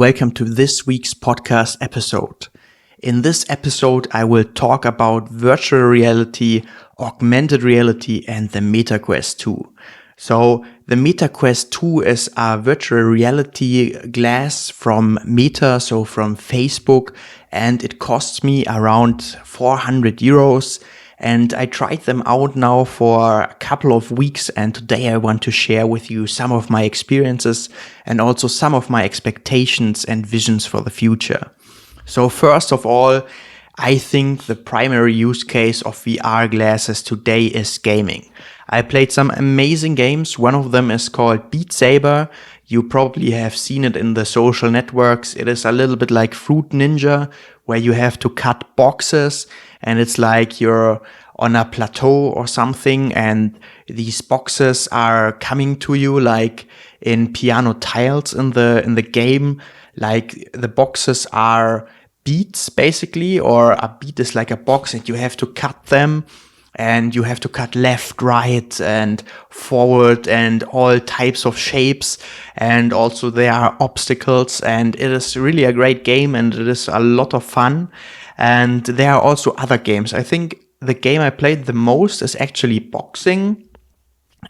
Welcome to this week's podcast episode. In this episode, I will talk about virtual reality, augmented reality, and the MetaQuest 2. So the MetaQuest 2 is a virtual reality glass from Meta, so from Facebook, and it costs me around 400 euros. And I tried them out now for a couple of weeks, and today I want to share with you some of my experiences and also some of my expectations and visions for the future. So first of all, I think the primary use case of VR glasses today is gaming. I played some amazing games. One of them is called Beat Saber. You probably have seen it in the social networks. It is a little bit like Fruit Ninja, where you have to cut boxes, and it's like you're on a plateau or something, and these boxes are coming to you like in piano tiles in the game. Like the boxes are beats basically, or a beat is like a box and you have to cut them. And you have to cut left, right, and forward, and all types of shapes. And also there are obstacles, and it is really a great game, and it is a lot of fun. And there are also other games. I think the game I played the most is actually boxing.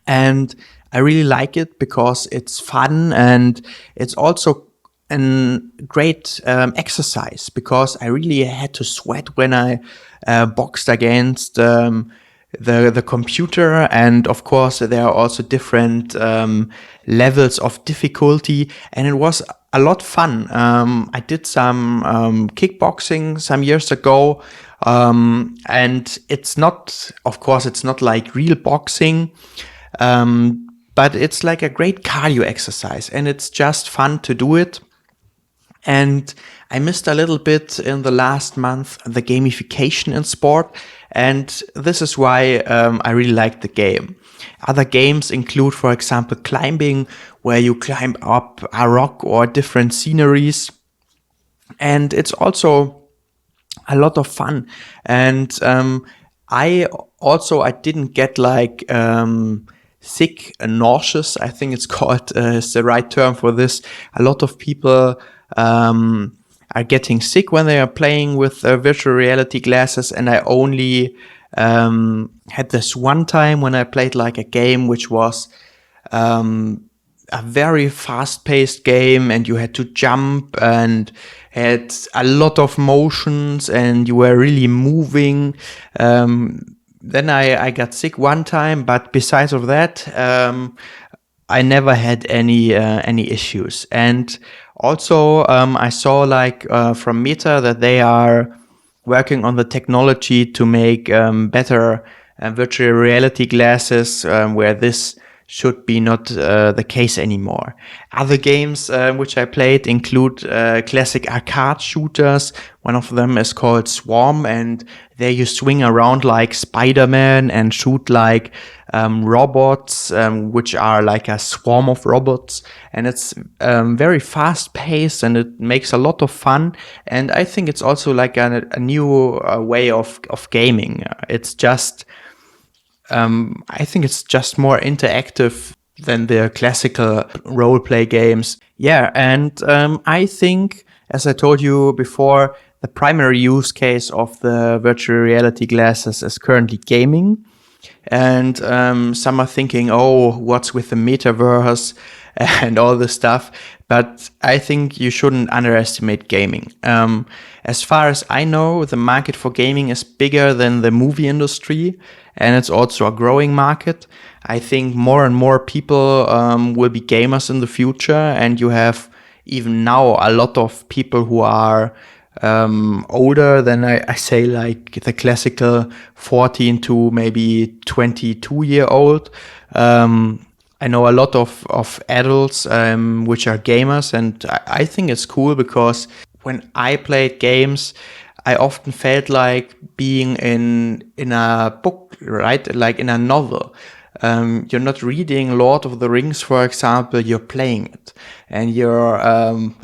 And I really like it because it's fun, and it's also a great exercise, because I really had to sweat when I boxed against the computer. And of course there are also different levels of difficulty, and it was a lot fun. I did some kickboxing some years ago, and it's not like real boxing, but it's like a great cardio exercise, and it's just fun to do it. And I missed a little bit in the last month the gamification in sport, and this is why I really like the game. Other games include, for example, climbing, where you climb up a rock or different sceneries, and it's also a lot of fun. And I didn't get like sick and nauseous, I think it's called, is the right term for this. A lot of people are getting sick when they are playing with virtual reality glasses, and I only had this one time when I played like a game which was a very fast-paced game, and you had to jump and had a lot of motions and you were really moving. Then I got sick one time, but besides of that, I never had any issues. And also, I saw like from Meta that they are working on the technology to make better virtual reality glasses, where this should be not the case anymore. Other games which I played include classic arcade shooters. One of them is called Swarm, and there you swing around like Spider-Man and shoot like robots, which are like a swarm of robots. And it's very fast-paced, and it makes a lot of fun. And I think it's also like a new way of gaming. It's just I think it's just more interactive than the classical role-play games. Yeah, and I think, as I told you before, the primary use case of the virtual reality glasses is currently gaming. And some are thinking, oh, what's with the metaverse and all this stuff? But I think you shouldn't underestimate gaming. As far as I know, the market for gaming is bigger than the movie industry, and it's also a growing market. I think more and more people will be gamers in the future, and you have even now a lot of people who are older than I say like the classical 14 to maybe 22-year-old. I know a lot of adults which are gamers, and I think it's cool because when I played games, I often felt like being in a book, right? Like in a novel. You're not reading Lord of the Rings, for example, you're playing it, and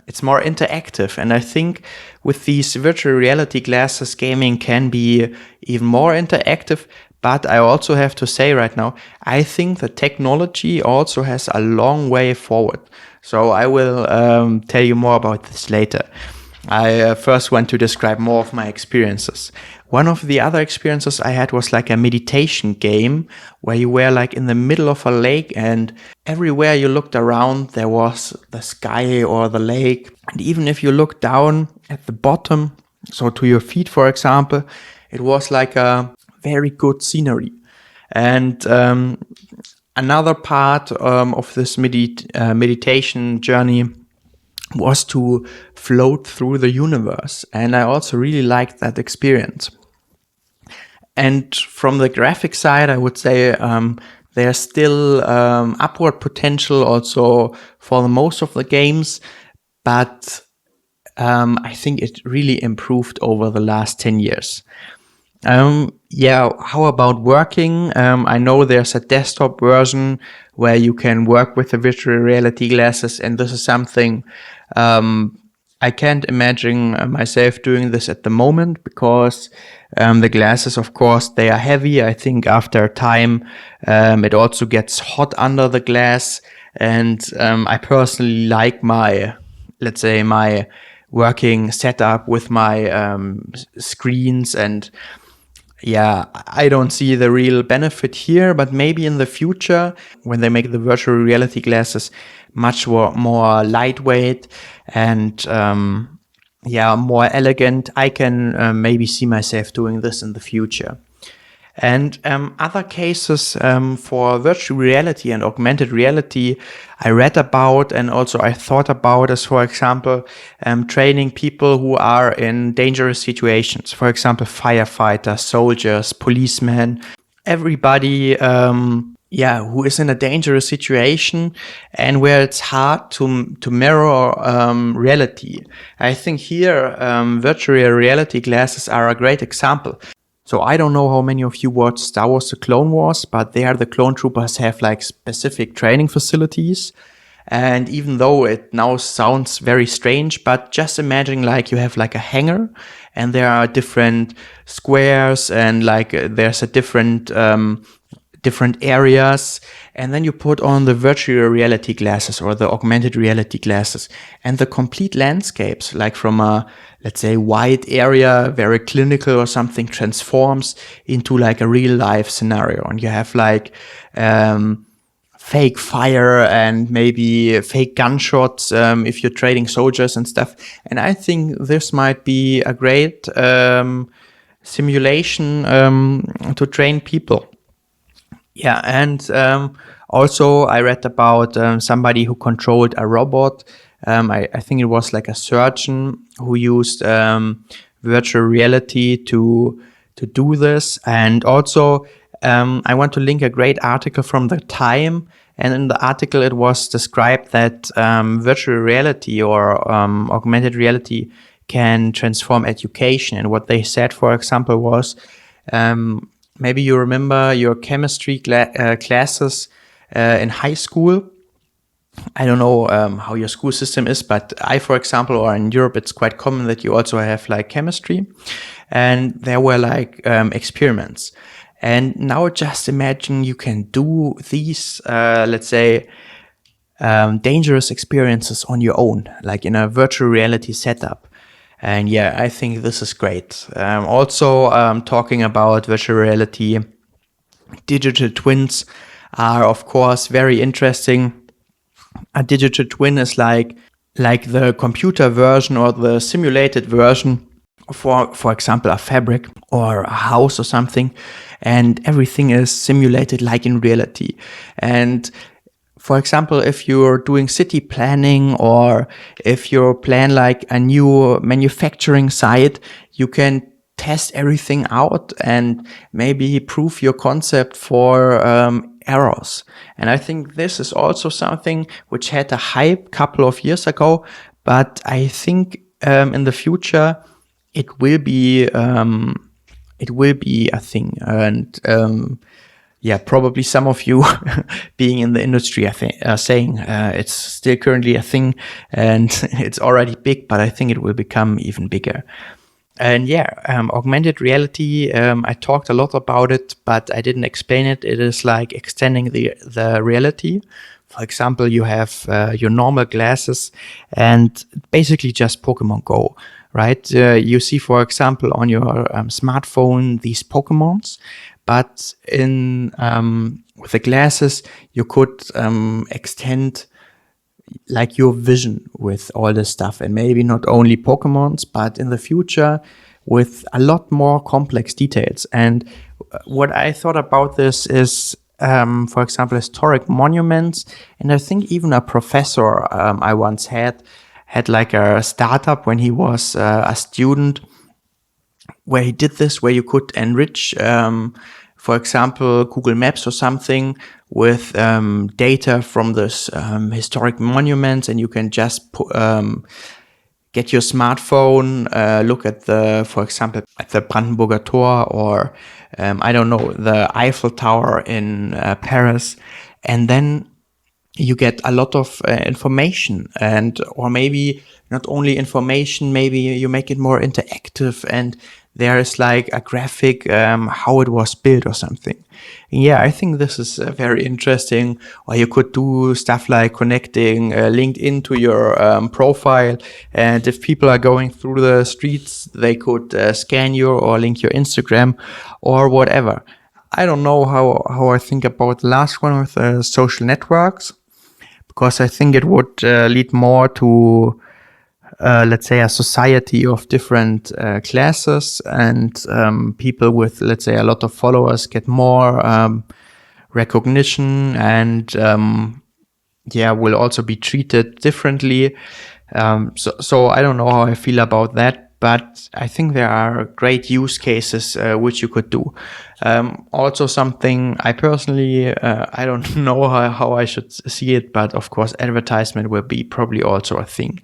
it's more interactive. And I think with these virtual reality glasses, gaming can be even more interactive. But I also have to say right now, I think the technology also has a long way forward. So I will tell you more about this later. I first want to describe more of my experiences. One of the other experiences I had was like a meditation game where you were like in the middle of a lake, and everywhere you looked around there was the sky or the lake. And even if you looked down at the bottom, so to your feet, for example, it was like a very good scenery. And another part of this meditation journey was to float through the universe. And I also really liked that experience. And from the graphic side, I would say there's still upward potential also for the most of the games, but I think it really improved over the last 10 years. Yeah, how about working? I know there's a desktop version where you can work with the virtual reality glasses, and this is something I can't imagine myself doing this at the moment because the glasses, of course, they are heavy. I think after a time, it also gets hot under the glass, and I personally like let's say, my working setup with my screens, and yeah, I don't see the real benefit here, but maybe in the future, when they make the virtual reality glasses much more lightweight and yeah, more elegant, I can maybe see myself doing this in the future. And other cases for virtual reality and augmented reality I read about and also I thought about is, for example, training people who are in dangerous situations. For example, firefighters, soldiers, policemen, everybody who is in a dangerous situation and where it's hard to mirror reality. I think here virtual reality glasses are a great example. So I don't know how many of you watched Star Wars: The Clone Wars, but there the clone troopers have like specific training facilities. And even though it now sounds very strange, but just imagine like you have like a hangar and there are different squares and like there's a different areas, and then you put on the virtual reality glasses or the augmented reality glasses, and the complete landscapes, like from a, let's say, wide area, very clinical or something, transforms into like a real life scenario. And you have like fake fire and maybe fake gunshots if you're trading soldiers and stuff. And I think this might be a great simulation to train people. Yeah, and also I read about somebody who controlled a robot. I think it was like a surgeon who used virtual reality to do this. And also I want to link a great article from the Time. And in the article, it was described that virtual reality or augmented reality can transform education. And what they said, for example, was maybe you remember your chemistry classes in high school. I don't know how your school system is, but I, for example, or in Europe, it's quite common that you also have like chemistry. And there were like experiments. And now just imagine you can do these, let's say, dangerous experiences on your own, like in a virtual reality setup. And yeah, I think this is great. Also, talking about virtual reality, digital twins are, of course, very interesting. A digital twin is like the computer version or the simulated version for example, a fabric or a house or something, and everything is simulated like in reality. And for example, if you're doing city planning or if you plan like a new manufacturing site, you can test everything out and maybe prove your concept for errors. And I think this is also something which had a hype a couple of years ago, but I think in the future it will be a thing. And yeah, probably some of you being in the industry, I think, are saying it's still currently a thing and it's already big, but I think it will become even bigger. And yeah, augmented reality, I talked a lot about it, but I didn't explain it. It is like extending the reality. For example, you have your normal glasses and basically just Pokemon Go, right? You see, for example, on your smartphone, these Pokemons, but in with the glasses, you could extend like your vision with all this stuff, and maybe not only Pokemons, but in the future with a lot more complex details. And what I thought about this is, for example, historic monuments. And I think even a professor I once had like a startup when he was a student, where he did this, where you could enrich, for example, Google Maps or something with data from this historic monuments, and you can just get your smartphone, look at for example, at the Brandenburger Tor, or I don't know, the Eiffel Tower in Paris, and then you get a lot of information, and or maybe not only information, maybe you make it more interactive, and there is like a graphic how it was built or something. Yeah, I think this is very interesting. Or you could do stuff like connecting LinkedIn to your profile, and if people are going through the streets, they could scan you or link your Instagram or whatever. I don't know how I think about the last one with social networks, because I think it would lead more to, let's say, a society of different classes, and people with, let's say, a lot of followers get more recognition, and yeah, will also be treated differently. So I don't know how I feel about that, but I think there are great use cases which you could do. Also, something I personally, I don't know how I should see it, but of course, advertisement will be probably also a thing.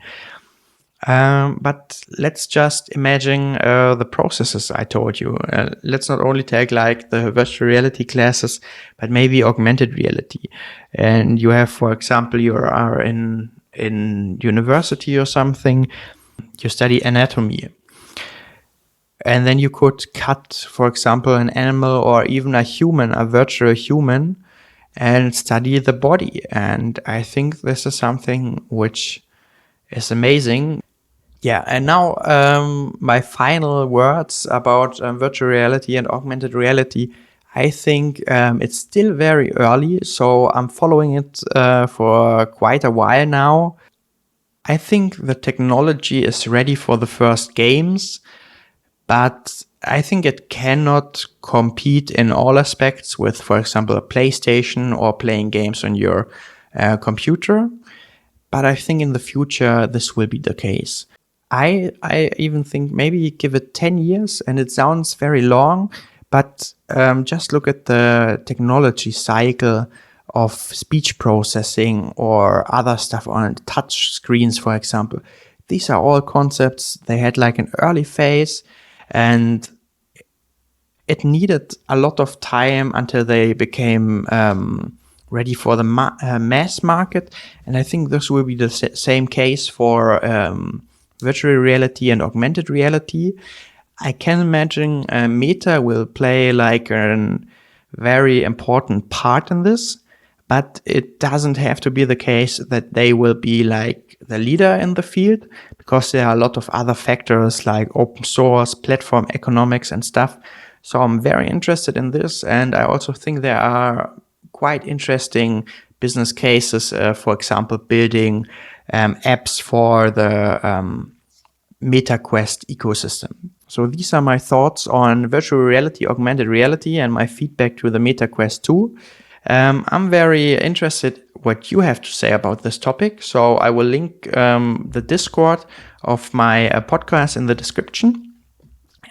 But let's just imagine the processes I told you. Let's not only take like the virtual reality classes, but maybe augmented reality. And you have, for example, you are in university or something, you study anatomy. And then you could cut, for example, an animal or even a human, a virtual human, and study the body. And I think this is something which is amazing. Yeah, and now my final words about virtual reality and augmented reality. I think it's still very early, so I'm following it for quite a while now. I think the technology is ready for the first games, but I think it cannot compete in all aspects with, for example, a PlayStation or playing games on your computer. But I think in the future, this will be the case. I even think maybe give it 10 years, and it sounds very long, but just look at the technology cycle of speech processing or other stuff on touch screens, for example. These are all concepts. They had like an early phase, and it needed a lot of time until they became ready for the mass market. And I think this will be the same case for virtual reality and augmented reality. I can imagine Meta will play like a very important part in this, but it doesn't have to be the case that they will be like the leader in the field, because there are a lot of other factors like open source, platform economics and stuff. So I'm very interested in this, and I also think there are quite interesting business cases, for example, building apps for the MetaQuest ecosystem. So these are my thoughts on virtual reality, augmented reality, and my feedback to the MetaQuest 2. I'm very interested what you have to say about this topic. So I will link the Discord of my podcast in the description.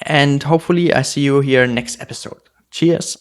And hopefully I see you here next episode. Cheers.